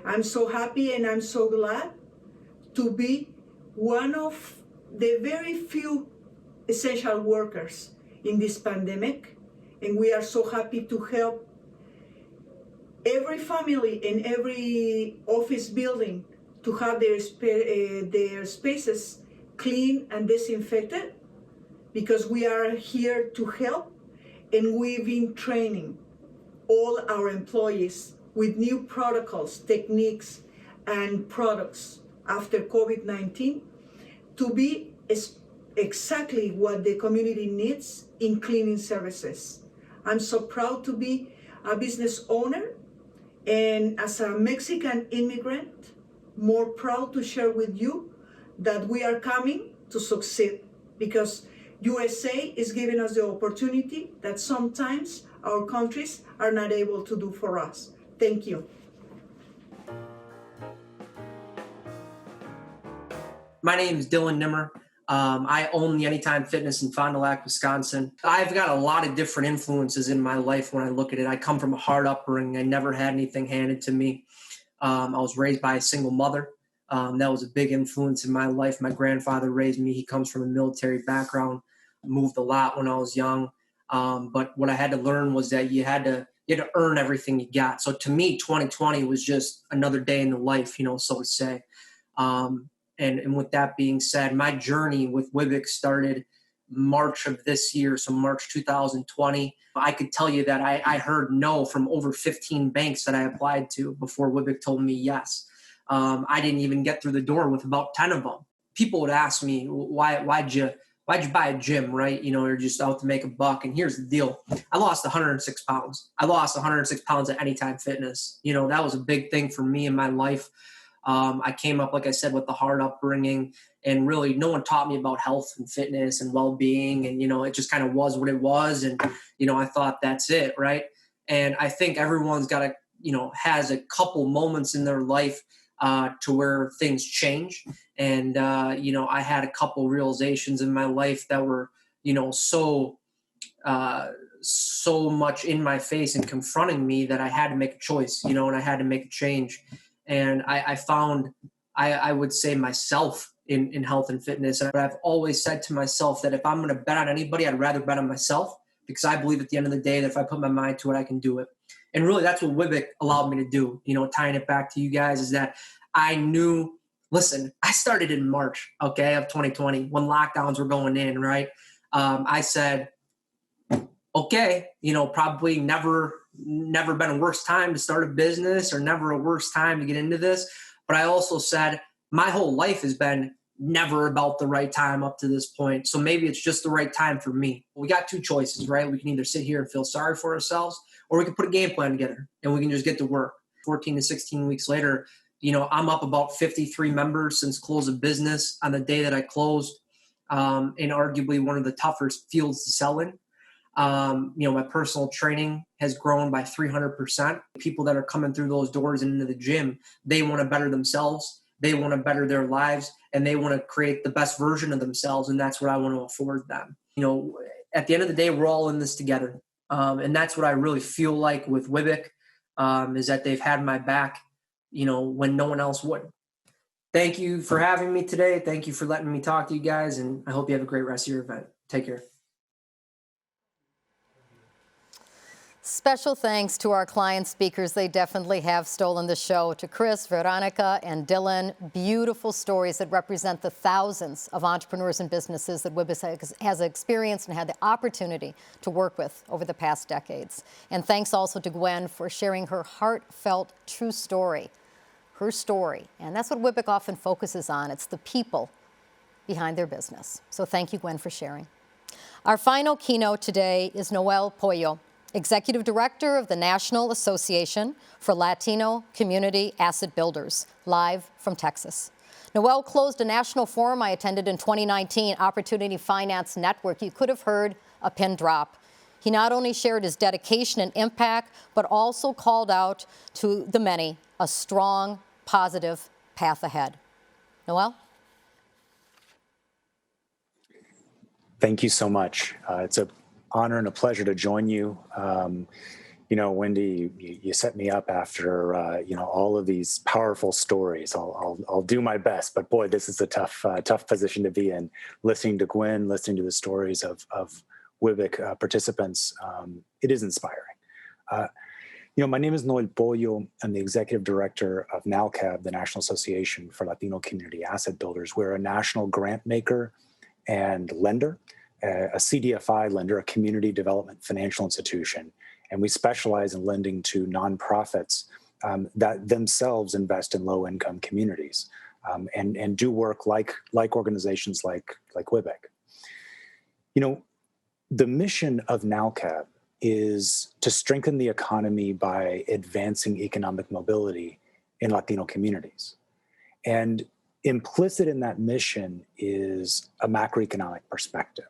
I'm so happy and I'm so glad to be one of the very few essential workers in this pandemic, and we are so happy to help every family and every office building to have their spaces clean and disinfected, because we are here to help, and we've been training all our employees with new protocols, techniques, and products after COVID-19 to be exactly what the community needs in cleaning services. I'm so proud to be a business owner And as a Mexican immigrant, more proud to share with you that we are coming to succeed because USA is giving us the opportunity that sometimes our countries are not able to do for us. Thank you. My name is Gwen Jimmere. I own the Anytime Fitness in Fond du Lac, Wisconsin. I've got a lot of different influences in my life when I look at it. I come from a hard upbringing. I never had anything handed to me. I was raised by a single mother. That was a big influence in my life. My grandfather raised me. He comes from a military background, moved a lot when I was young. But what I had to learn was that you had to earn everything you got. So to me, 2020 was just another day in the life, so to say. And with that being said, my journey with WWBIC started March of this year, so March 2020. I could tell you that I heard no from over 15 banks that I applied to before WWBIC told me yes. I didn't even get through the door with about 10 of them. People would ask me, why'd you buy a gym, right? You're just out to make a buck. And here's the deal. I lost 106 pounds. I lost 106 pounds at Anytime Fitness. That was a big thing for me in my life. I came up, like I said, with the hard upbringing, and really no one taught me about health and fitness and well-being. And, it just kind of was what it was. And, I thought that's it. Right. And I think everyone's got has a couple moments in their life to where things change. And, I had a couple realizations in my life that were, so much in my face and confronting me that I had to make a choice, and I had to make a change. And I found, I would say, myself in health and fitness. And I've always said to myself that if I'm going to bet on anybody, I'd rather bet on myself, because I believe at the end of the day that if I put my mind to it, I can do it. And really, that's what WWBIC allowed me to do. Tying it back to you guys is that I knew, listen, I started in March, of 2020 when lockdowns were going in, right? I said, probably never been a worse time to start a business or never a worse time to get into this. But I also said my whole life has been never about the right time up to this point. So maybe it's just the right time for me. We got two choices, right? We can either sit here and feel sorry for ourselves, or we can put a game plan together and we can just get to work. 14 to 16 weeks later, I'm up about 53 members since close of business on the day that I closed, in arguably one of the toughest fields to sell in. My personal training has grown by 300%. People that are coming through those doors and into the gym, they want to better themselves. They want to better their lives, and they want to create the best version of themselves. And that's what I want to afford them. At the end of the day, we're all in this together. And that's what I really feel like with WWBIC, is that they've had my back, when no one else would. Thank you for having me today. Thank you for letting me talk to you guys. And I hope you have a great rest of your event. Take care. Special thanks to our client speakers. They definitely have stolen the show. To Chris, Veronica, and Dylan, beautiful stories that represent the thousands of entrepreneurs and businesses that WWBIC has experienced and had the opportunity to work with over the past decades. And thanks also to Gwen for sharing her heartfelt, true story. Her story. And that's what WWBIC often focuses on. It's the people behind their business. So thank you, Gwen, for sharing. Our final keynote today is Noel Poyo, Executive Director of the National Association for Latino Community Asset Builders, live from Texas. Noel closed a national forum I attended in 2019, Opportunity Finance Network. You could have heard a pin drop. He not only shared his dedication and impact, but also called out to the many a strong, positive path ahead. Noel? Thank you so much. It's an honor and a pleasure to join you. Wendy, you set me up after all of these powerful stories. I'll do my best, but boy, this is a tough position to be in. Listening to Gwen, listening to the stories of WWBIC participants, it is inspiring. My name is Noel Poyo. I'm the executive director of NALCAB, the National Association for Latino Community Asset Builders. We're a national grant maker and lender, a CDFI lender, a community development financial institution. And we specialize in lending to nonprofits that themselves invest in low-income communities and do work like organizations like WWBIC. The mission of NALCAB is to strengthen the economy by advancing economic mobility in Latino communities. And implicit in that mission is a macroeconomic perspective.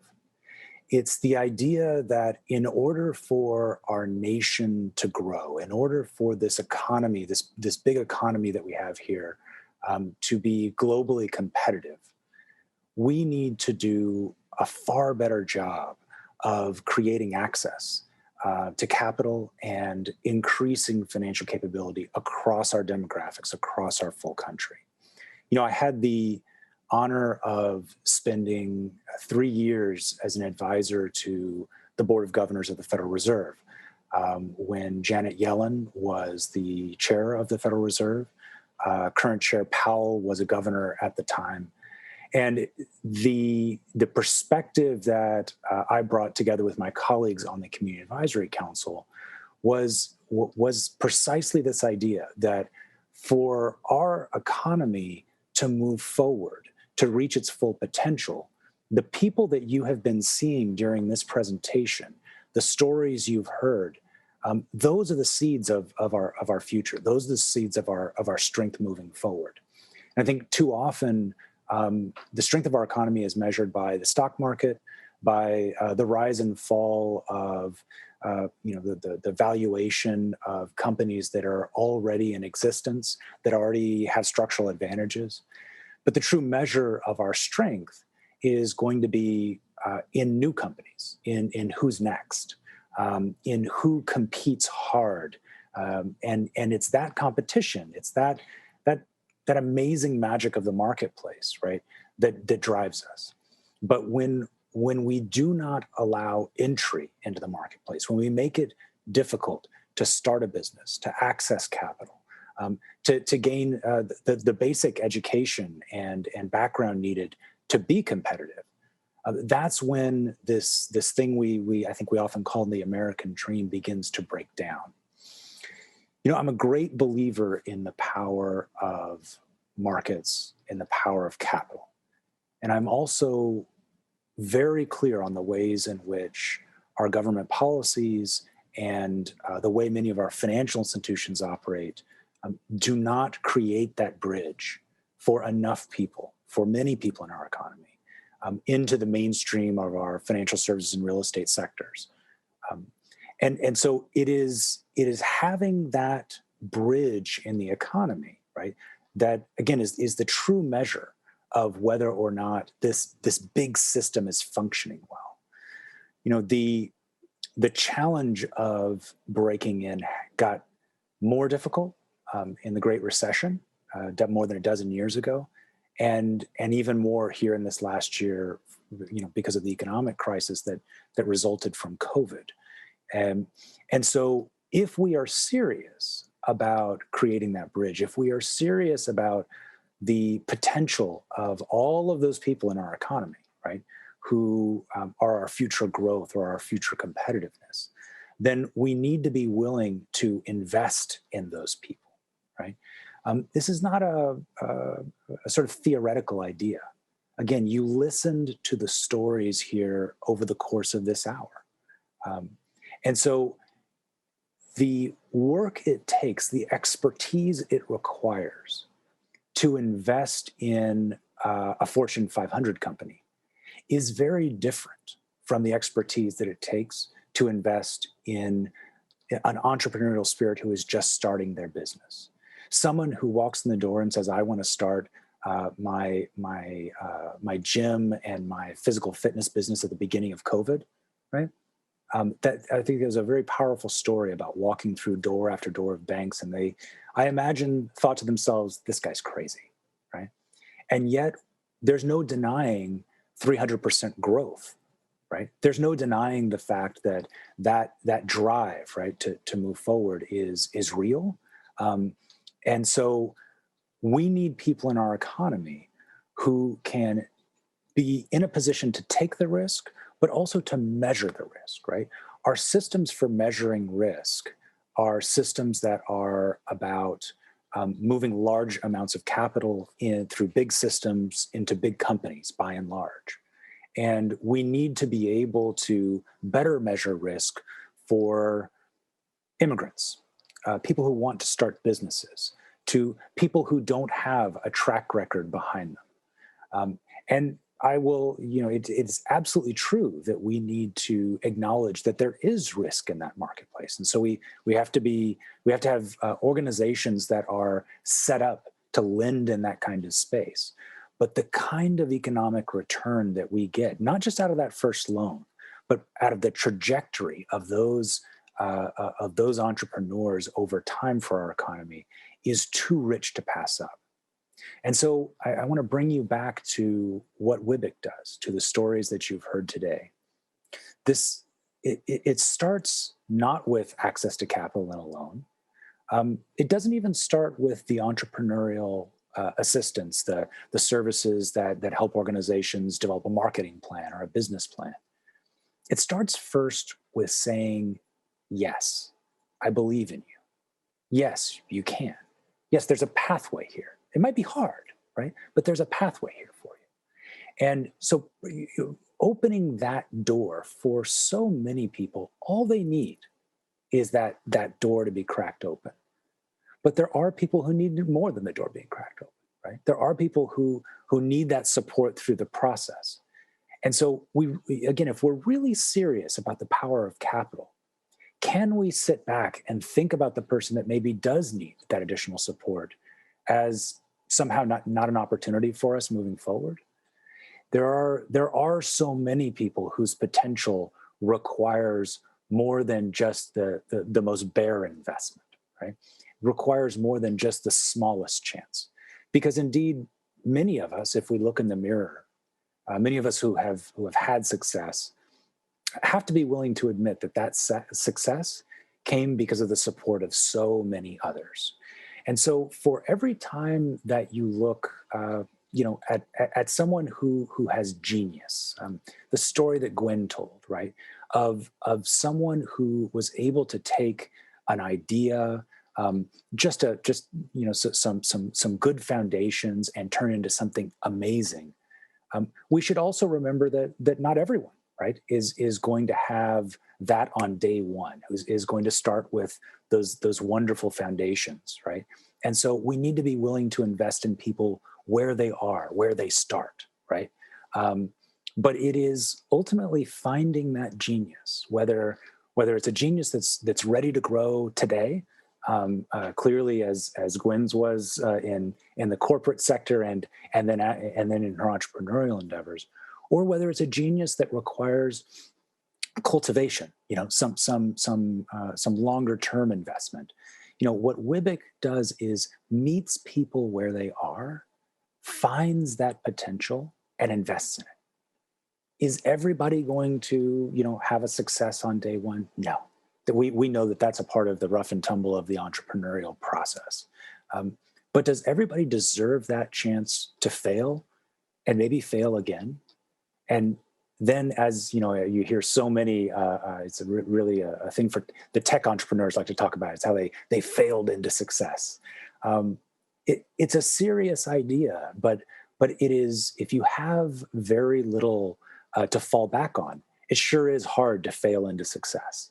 It's the idea that in order for our nation to grow, in order for this economy, this big economy that we have here, to be globally competitive, we need to do a far better job of creating access to capital and increasing financial capability across our demographics, across our full country. I had the honor of spending 3 years as an advisor to the Board of Governors of the Federal Reserve when Janet Yellen was the chair of the Federal Reserve. Current Chair Powell was a governor at the time. And the perspective that I brought together with my colleagues on the Community Advisory Council was precisely this idea that for our economy to move forward, to reach its full potential, the people that you have been seeing during this presentation, the stories you've heard, those are the seeds of our future. Those are the seeds of our strength moving forward. And I think too often, the strength of our economy is measured by the stock market, by the rise and fall of the valuation of companies that are already in existence, that already have structural advantages. But the true measure of our strength is going to be in new companies, in who's next, in who competes hard. And it's that competition, it's that amazing magic of the marketplace, right, that drives us. But when we do not allow entry into the marketplace, when we make it difficult to start a business, to access capital, to gain the basic education and background needed to be competitive, that's when this thing I think we often call the American dream begins to break down. I'm a great believer in the power of markets and the power of capital. And I'm also very clear on the ways in which our government policies and the way many of our financial institutions operate do not create that bridge for enough people, for many people in our economy, into the mainstream of our financial services and real estate sectors. And so it is having that bridge in the economy, right, that again is the true measure of whether or not this big system is functioning well. The challenge of breaking in got more difficult in the Great Recession, more than a dozen years ago, and even more here in this last year, because of the economic crisis that resulted from COVID. And so if we are serious about creating that bridge, if we are serious about the potential of all of those people in our economy, right, who are our future growth or our future competitiveness, then we need to be willing to invest in those people, right? This is not a sort of theoretical idea. Again, you listened to the stories here over the course of this hour. And so the work it takes, the expertise it requires to invest in a Fortune 500 company is very different from the expertise that it takes to invest in an entrepreneurial spirit who is just starting their business. Someone who walks in the door and says, I want to start my gym and my physical fitness business at the beginning of COVID, right? That I think there's a very powerful story about walking through door after door of banks, and I imagine, thought to themselves, this guy's crazy, right? And yet there's no denying 300% growth, right? There's no denying the fact that drive, right, to move forward is real. And so we need people in our economy who can be in a position to take the risk, but also to measure the risk, right? Our systems for measuring risk are systems that are about moving large amounts of capital through big systems into big companies, by and large. And we need to be able to better measure risk for immigrants, people who want to start businesses, to people who don't have a track record behind them. And I will, it's absolutely true that we need to acknowledge that there is risk in that marketplace. And so we have to have organizations that are set up to lend in that kind of space. But the kind of economic return that we get, not just out of that first loan, but out of the trajectory of those entrepreneurs over time for our economy, is too rich to pass up. And so I want to bring you back to what WWBIC does, to the stories that you've heard today. It starts not with access to capital and a loan. It doesn't even start with the entrepreneurial assistance, the services that help organizations develop a marketing plan or a business plan. It starts first with saying, yes, I believe in you. Yes, you can. Yes, there's a pathway here. It might be hard, right? But there's a pathway here for you. And so opening that door for so many people, all they need is that door to be cracked open. But there are people who need more than the door being cracked open, right? There are people who need that support through the process. And so again, if we're really serious about the power of capital, can we sit back and think about the person that maybe does need that additional support as somehow not an opportunity for us moving forward? There are so many people whose potential requires more than just the most bare investment, right? Requires more than just the smallest chance. Because indeed, many of us, if we look in the mirror, many of us who have had success have to be willing to admit that success came because of the support of so many others. And so for every time that you look at someone who has genius, the story that Gwen told, right, of someone who was able to take an idea, some good foundations and turn into something amazing. We should also remember that not everyone, right, is going to have that on day one, is going to start with those wonderful foundations, right? And so we need to be willing to invest in people where they are, where they start, right? But it is ultimately finding that genius, whether it's a genius that's ready to grow today, clearly as Gwen's was in the corporate sector and then in her entrepreneurial endeavors, or whether it's a genius that requires cultivation, some longer term investment. What WWBIC does is meets people where they are, finds that potential, and invests in it. Is everybody going to, have a success on day one? No. We know that that's a part of the rough and tumble of the entrepreneurial process. But does everybody deserve that chance to fail and maybe fail again? And then, as you hear so many, it's really a thing for the tech entrepreneurs like to talk about. It's how they failed into success. It's a serious idea, but it is, if you have very little to fall back on, it sure is hard to fail into success.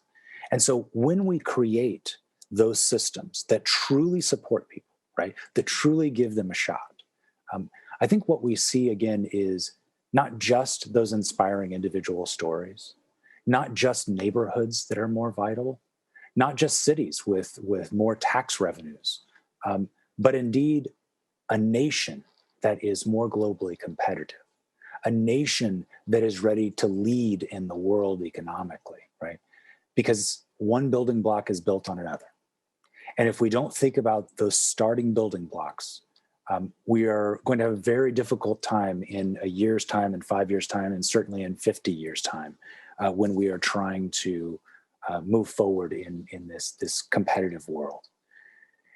And so when we create those systems that truly support people, right, that truly give them a shot, I think what we see again is not just those inspiring individual stories, not just neighborhoods that are more vital, not just cities with more tax revenues, but indeed a nation that is more globally competitive, a nation that is ready to lead in the world economically, right? Because one building block is built on another. And if we don't think about those starting building blocks, we are going to have a very difficult time in a year's time, in 5 years' time, and certainly in 50 years' time, when we are trying to move forward in this competitive world.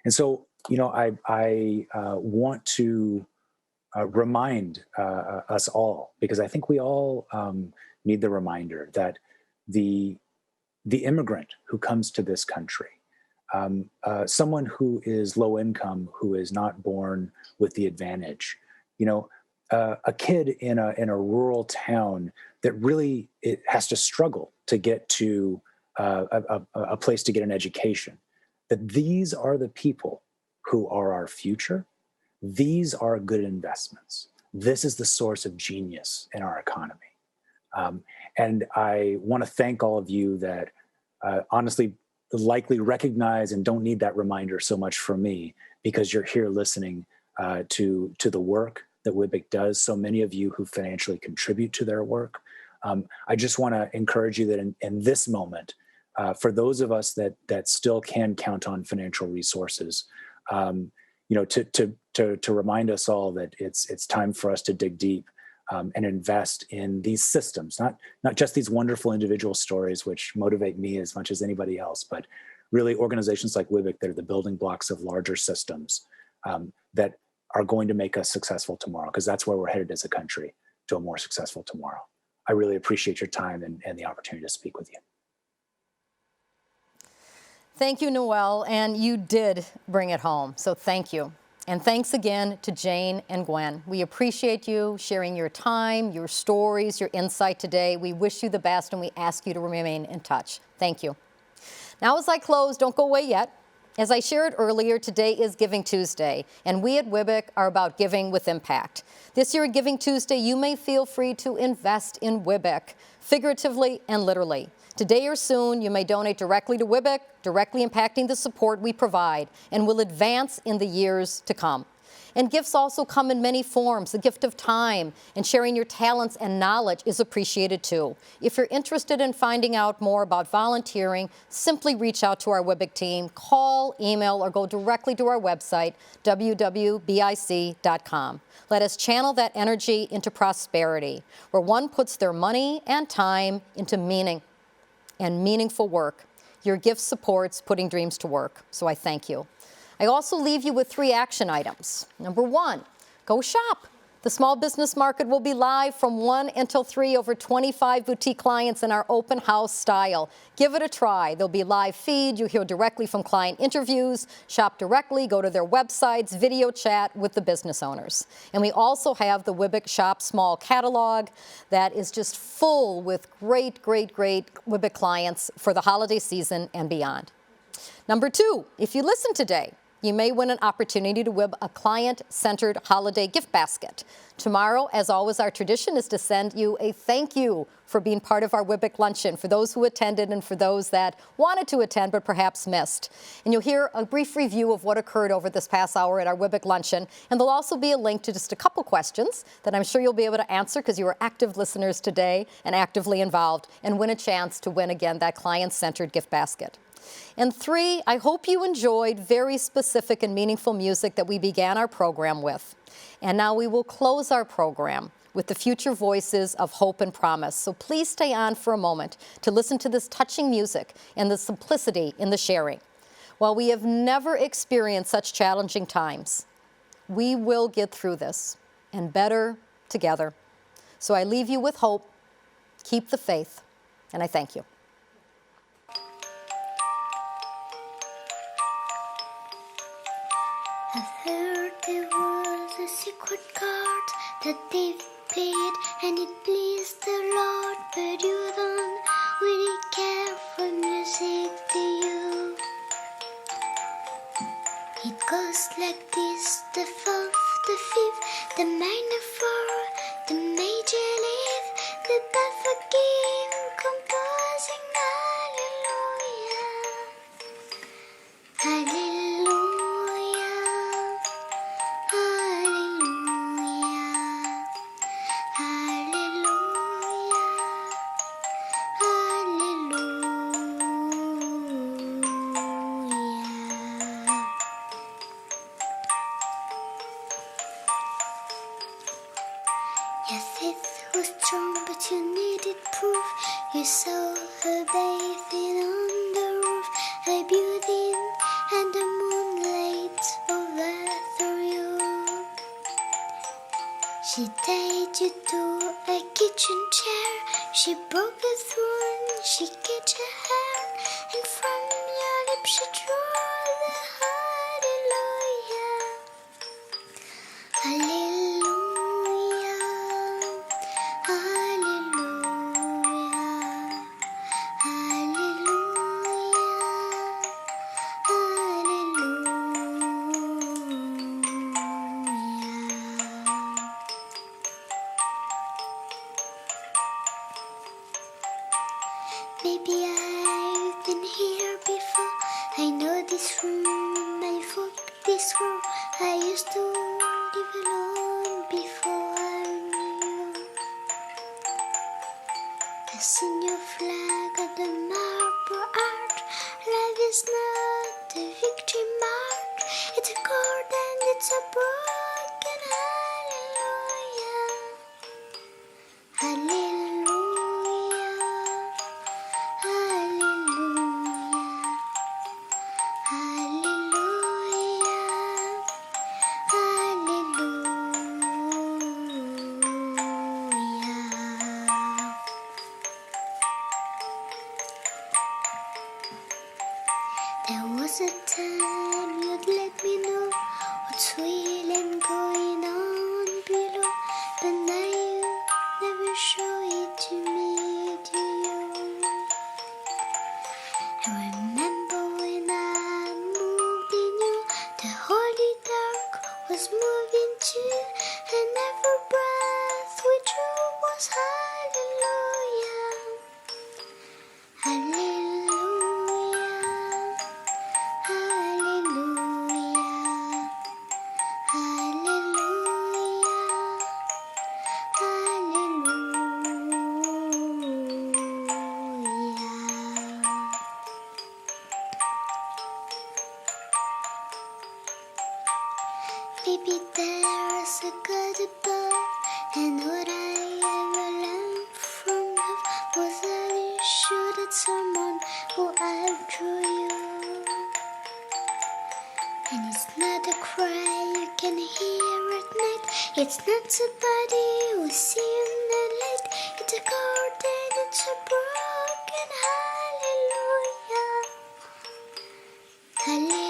And so, I want to remind us all, because I think we all need the reminder that the immigrant who comes to this country, someone who is low income, who is not born with the advantage, a kid in a rural town that really it has to struggle to get to a place to get an education, that these are the people who are our future. These are good investments. This is the source of genius in our economy. And I want to thank all of you that honestly likely recognize and don't need that reminder so much from me, because you're here listening to the work that WWBIC does. So many of you who financially contribute to their work. I just want to encourage you that in this moment, for those of us that still can count on financial resources, to remind us all that it's time for us to dig deep and invest in these systems, not just these wonderful individual stories, which motivate me as much as anybody else, but really organizations like WWBIC that are the building blocks of larger systems that are going to make us successful tomorrow, because that's where we're headed as a country, to a more successful tomorrow. I really appreciate your time and the opportunity to speak with you. Thank you, Noel, and you did bring it home, so thank you. And thanks again to Jane and Gwen. We appreciate you sharing your time, your stories, your insight today. We wish you the best, and we ask you to remain in touch. Thank you. Now, as I close, don't go away yet. As I shared earlier, today is Giving Tuesday, and we at WWBIC are about giving with impact. This year at Giving Tuesday, you may feel free to invest in WWBIC, figuratively and literally. Today or soon, you may donate directly to WWBIC, directly impacting the support we provide, and will advance in the years to come. And gifts also come in many forms. The gift of time and sharing your talents and knowledge is appreciated too. If you're interested in finding out more about volunteering, simply reach out to our WWBIC team, call, email, or go directly to our website, WWBIC.com. Let us channel that energy into prosperity, where one puts their money and time into meaning and meaningful work. Your gift supports putting dreams to work, so I thank you. I also leave you with 3 action items. Number 1, go shop. The small business market will be live from 1 until 3, over 25 boutique clients in our open house style. Give it a try. There'll be live feed. You'll hear directly from client interviews, shop directly, go to their websites, video chat with the business owners. And we also have the WWBIC Shop Small catalog that is just full with great WWBIC clients for the holiday season and beyond. Number 2, if you listen today, you may win an opportunity to win a client-centered holiday gift basket. Tomorrow, as always, our tradition is to send you a thank you for being part of our WWBIC Luncheon, for those who attended and for those that wanted to attend but perhaps missed. And you'll hear a brief review of what occurred over this past hour at our WWBIC Luncheon, and there'll also be a link to just a couple questions that I'm sure you'll be able to answer because you were active listeners today and actively involved, and win a chance to win again that client-centered gift basket. And 3, I hope you enjoyed very specific and meaningful music that we began our program with. And now we will close our program with the future voices of hope and promise. So please stay on for a moment to listen to this touching music and the simplicity in the sharing. While we have never experienced such challenging times, we will get through this and better together. So I leave you with hope, keep the faith, and I thank you. I heard there was a secret chord that they've played and it pleased the Lord, but you don't really care for music, do you? It goes like this: the 4th, the 5th, the minor 4, the major leaf, the perfect game, composing hallelujah, hallelujah. You saw her bathing on the roof, her beauty and the moonlight over you. She tied you to a kitchen chair, she broke a throne, she catch her hair, and from your lips she drew the hallelujah, hallelujah, hallelujah. Hallelujah. Maybe I've been here before. I know this room, I walk this room. I used to live alone before I knew you. I've seen your flag on the marble arch. Life is not a victory march. It's a chord and it's a broken hallelujah. Hallelujah. Hallelujah. Hallelujah. Hallelujah. There was a time you'd let me know what's real and going on below, but now you never show it to me, do you? I remember when I moved in you, the holy dark was moving too, and every breath we drew was hallelujah. Hallelujah. Hallelujah. Hallelujah. Hallelujah. Maybe there's a God above, and what I ever learned from love was that you should at someone who outdrew you. And it's not a cry you can hear at night. It's not somebody who see you in the light. It's a chord and it's a broken hallelujah. Hallelujah.